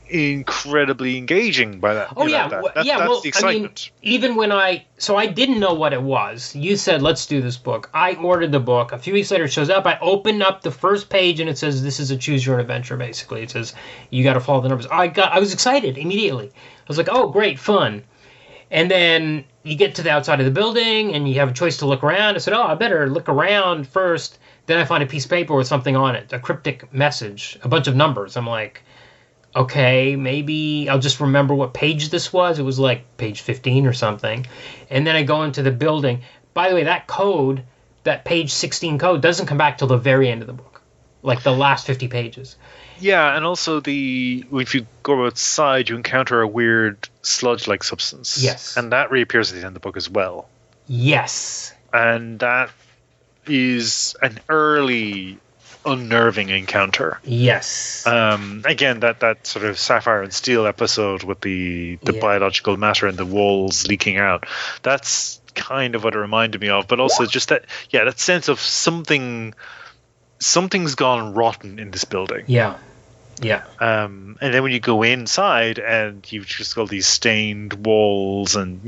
incredibly engaging by that. Oh, yeah. That's the excitement. I mean, even when I didn't know what it was. You said, let's do this book. I ordered the book. A few weeks later, it shows up. I opened up the first page, and it says, this is a choose your own adventure, basically. It says, you got to follow the numbers. I was excited immediately. I was like, oh, great, fun. And then you get to the outside of the building, and you have a choice to look around. I said, I better look around first. Then I find a piece of paper with something on it, a cryptic message, a bunch of numbers. I'm like, okay, maybe I'll just remember what page this was. It was like page 15 or something. And then I go into the building. By the way, that code, that page 16 code, doesn't come back till the very end of the book, like the last 50 pages. Yeah, and also if you go outside, you encounter a weird sludge-like substance. Yes. And that reappears at the end of the book as well. Yes. And that is an early unnerving encounter. Yes. Again, that sort of Sapphire and Steel episode with the biological matter and the walls leaking out. That's kind of what it reminded me of, but also just that sense of something's gone rotten in this building. Yeah. Yeah. And then when you go inside and you've just got these stained walls and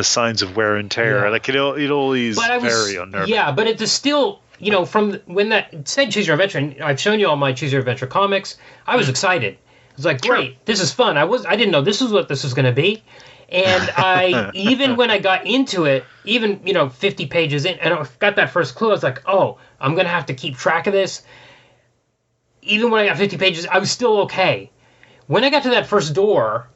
signs of wear and tear, like it always very unnerving. Yeah, but it is still. From when that said Choose Your Adventure, and I've shown you all my Choose Your Adventure comics, I was excited. I was like, great, this is fun. I didn't know this was what this was going to be. And even when I got into it, 50 pages in, and I got that first clue, I was like, oh, I'm going to have to keep track of this. Even when I got 50 pages, I was still okay. When I got to that first door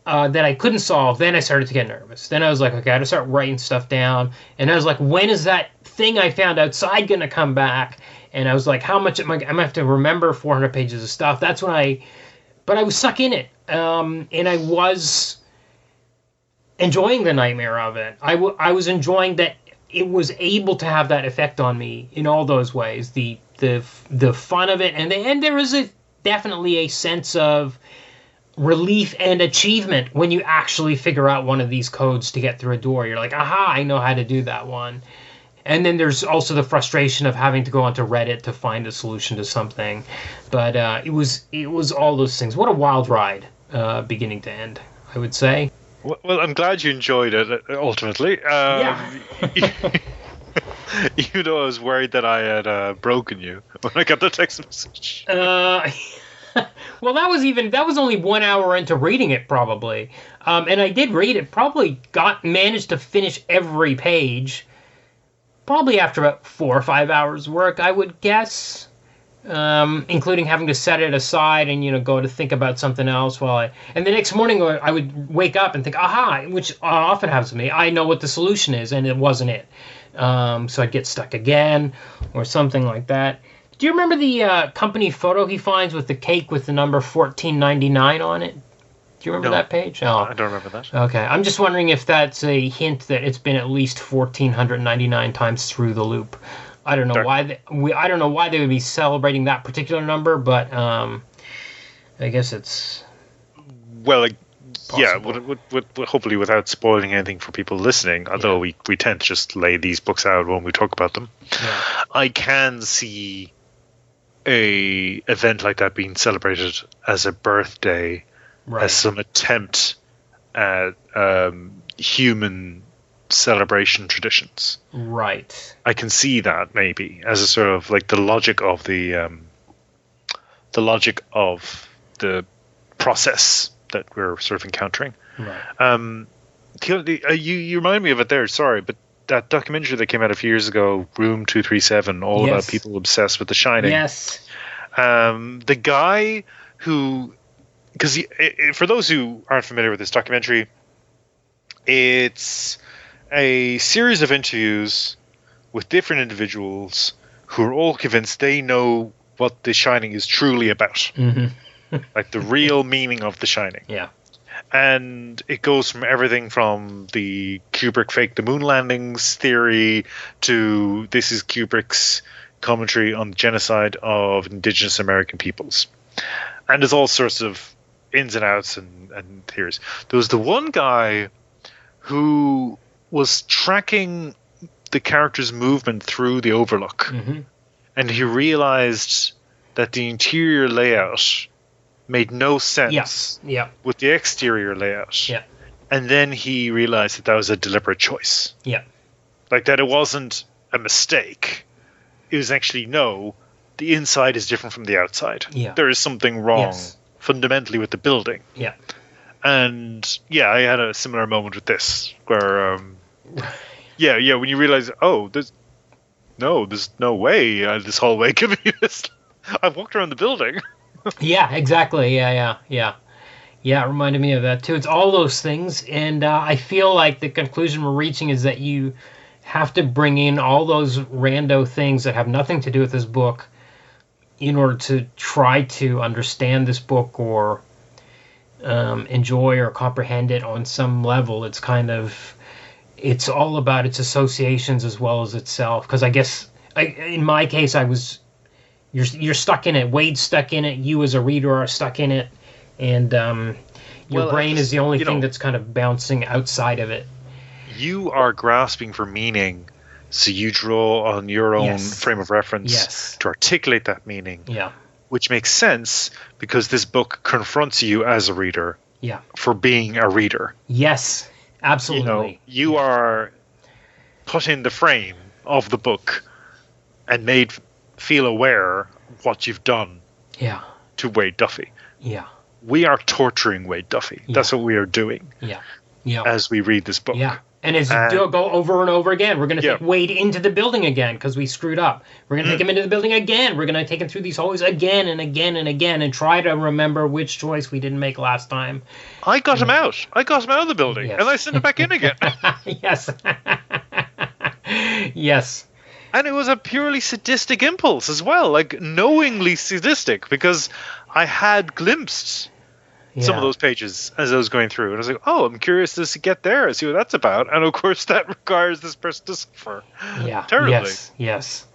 that I couldn't solve, then I started to get nervous. Then I was like, okay, I had to start writing stuff down. And I was like, when is that thing I found outside going to come back? And I was like, how much am I going to have to remember 400 pages of stuff? That's when but I was stuck in it. And I was enjoying the nightmare of it. I was enjoying that it was able to have that effect on me in all those ways. The fun of it. And there is definitely a sense of relief and achievement when you actually figure out one of these codes to get through a door. You're like, aha, I know how to do that one. And then there's also the frustration of having to go onto Reddit to find a solution to something. But it was all those things. What a wild ride, beginning to end, I would say. Well, I'm glad you enjoyed it, ultimately. Yeah. Even though I was worried that I had broken you when I got the text message. Well, that was only 1 hour into reading it, probably. And I did read it, probably managed to finish every page, probably after about 4 or 5 hours work, I would guess, including having to set it aside and, go to think about something else and the next morning I would wake up and think, aha, which often happens to me, I know what the solution is, and it wasn't it. So I'd get stuck again or something like that. Do you remember the company photo he finds with the cake with the number 1499 on it? Do you remember that page? Oh, I don't remember that. Okay, I'm just wondering if that's a hint that it's been at least 1499 times through the loop. I don't know why I don't know why they would be celebrating that particular number, but I guess it's possible. hopefully without spoiling anything for people listening, although we tend to just lay these books out when we talk about them. Yeah. I can see a event like that being celebrated as a birthday, as some attempt at human celebration traditions. Right. I can see that maybe as a sort of like the logic of the process that we're sort of encountering. Right. You remind me of it there. Sorry, but that documentary that came out a few years ago, Room 237, all about people obsessed with The Shining. Yes. The guy who, because for those who aren't familiar with this documentary, it's a series of interviews with different individuals who are all convinced they know what The Shining is truly about. Like the real meaning of The Shining. Yeah. And it goes from everything from the Kubrick faked the moon landings theory to this is Kubrick's commentary on the genocide of indigenous American peoples. And there's all sorts of ins and outs and theories. There was the one guy who was tracking the character's movement through the Overlook. And he realized that the interior layout made no sense with the exterior layout. Yeah. And then he realized that was a deliberate choice. Yeah. Like that it wasn't a mistake. It was actually, no, the inside is different from the outside. Yeah. There is something wrong fundamentally with the building. Yeah. And I had a similar moment with this where, when you realize, there's no way this hallway could be this. I've walked around the building. Yeah, exactly. Yeah, it reminded me of that too. It's all those things, and I feel like the conclusion we're reaching is that you have to bring in all those rando things that have nothing to do with this book in order to try to understand this book or enjoy or comprehend it on some level. It's it's all about its associations as well as itself. Because I guess, in my case, you're stuck in it. Wade's stuck in it. You as a reader are stuck in it. And your brain is the only thing that's kind of bouncing outside of it. You are grasping for meaning, so you draw on your own frame of reference to articulate that meaning. Yeah. Which makes sense because this book confronts you as a reader for being a reader. Yes, absolutely. You are put in the frame of the book and made feel aware of what you've done to Wade Duffy. Yeah. We are torturing Wade Duffy. Yeah. That's what we are doing. Yeah. As we read this book. Yeah. And as you go over and over again, we're going to take Wade into the building again because we screwed up. We're going to take him into the building again. We're going to take him through these hallways again and again and again and try to remember which choice we didn't make last time. I got him out. I got him out of the building and I sent him back in again. Yes. Yes. And it was a purely sadistic impulse as well, like knowingly sadistic, because I had glimpsed some of those pages as I was going through. And I was like, I'm curious to get there and see what that's about. And of course, that requires this person to suffer. Yeah. Terribly. Yes.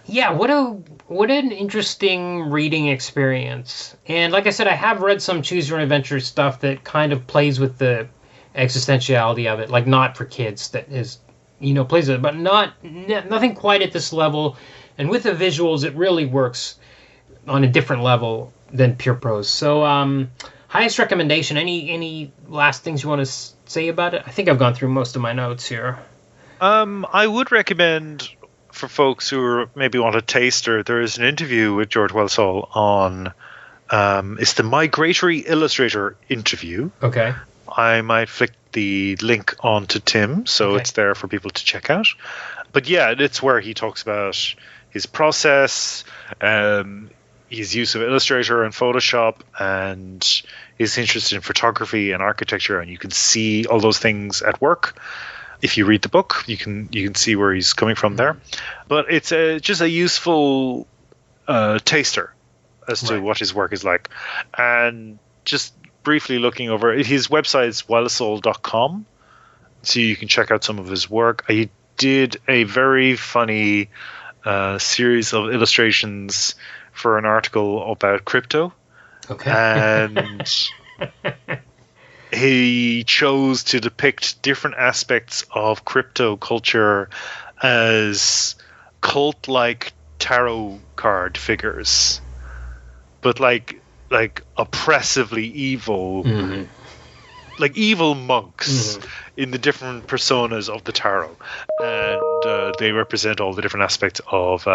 Yeah, what an interesting reading experience. And like I said, I have read some Choose Your Own Adventure stuff that kind of plays with the existentiality of it, like not for kids, that is, plays with it, but nothing quite at this level. And with the visuals, it really works on a different level than pure prose. So, highest recommendation. Any last things you want to say about it? I think I've gone through most of my notes here. I would recommend for folks who maybe want a taster, there is an interview with George Wylesol on, it's the Migratory Illustrator interview. Okay. I might flick the link on to Tim, so it's there for people to check out. But yeah, it's where he talks about his process, his use of Illustrator and Photoshop, and his interest in photography and architecture, and you can see all those things at work. If you read the book, you can see where he's coming from there. But it's just a useful taster as to what his work is like. And just briefly looking over, his website is wylesol.com, so you can check out some of his work. He did a very funny series of illustrations for an article about crypto. Okay. And he chose to depict different aspects of crypto culture as cult-like tarot card figures, but like oppressively evil, like evil monks in the different personas of the tarot, and they represent all the different aspects of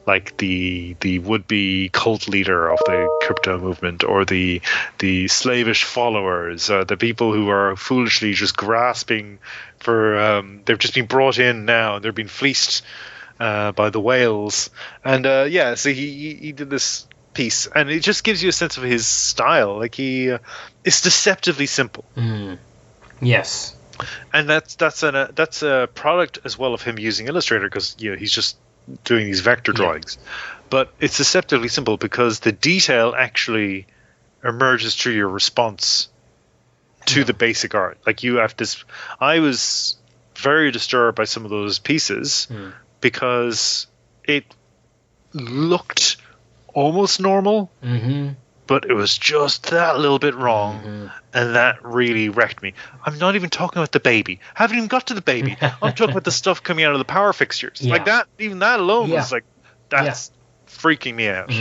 like the would-be cult leader of the crypto movement, or the slavish followers, the people who are foolishly just grasping for they've just been brought in now, they're being fleeced by the whales. And so he did this piece, and it just gives you a sense of his style. Like it's deceptively simple. Yes. And that's a product as well of him using Illustrator, because he's just doing these vector drawings. But it's deceptively simple because the detail actually emerges through your response to the basic art. Like you have this. I was very disturbed by some of those pieces because it looked almost normal, but it was just that little bit wrong, and that really wrecked me. I'm not even talking about the baby. I haven't even got to the baby. I'm talking about the stuff coming out of the power fixtures. Like that, even that alone was like, that's freaking me out,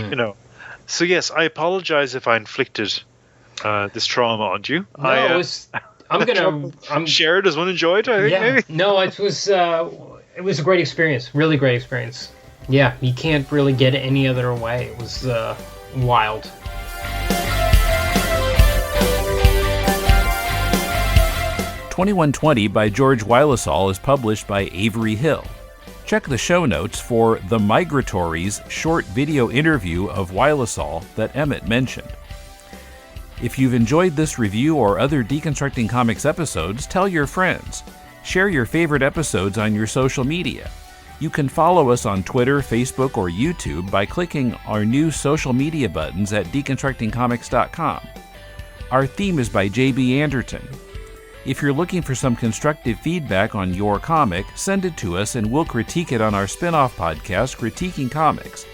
So yes, I apologize if I inflicted this trauma on you. No, I'm shared as one enjoyed, I think. Maybe. No, it was a great experience. Really great experience. Yeah, you can't really get it any other way. It was wild. "2120" by George Wylesol is published by Avery Hill. Check the show notes for the Migratory's short video interview of Wylesol that Emmet mentioned. If you've enjoyed this review or other Deconstructing Comics episodes, tell your friends. Share your favorite episodes on your social media. You can follow us on Twitter, Facebook, or YouTube by clicking our new social media buttons at deconstructingcomics.com. Our theme is by J.B. Anderton. If you're looking for some constructive feedback on your comic, send it to us and we'll critique it on our spin-off podcast, Critiquing Comics.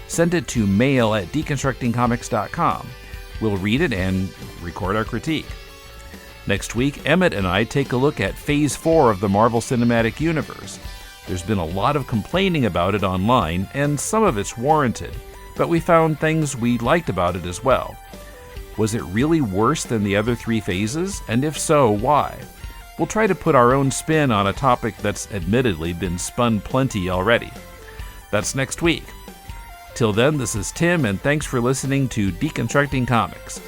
Send it to mail@deconstructingcomics.com. We'll read it and record our critique. Next week, Emmet and I take a look at Phase 4 of the Marvel Cinematic Universe. There's been a lot of complaining about it online, and some of it's warranted, but we found things we liked about it as well. Was it really worse than the other 3 phases? And if so, why? We'll try to put our own spin on a topic that's admittedly been spun plenty already. That's next week. Till then, this is Tim, and thanks for listening to Deconstructing Comics.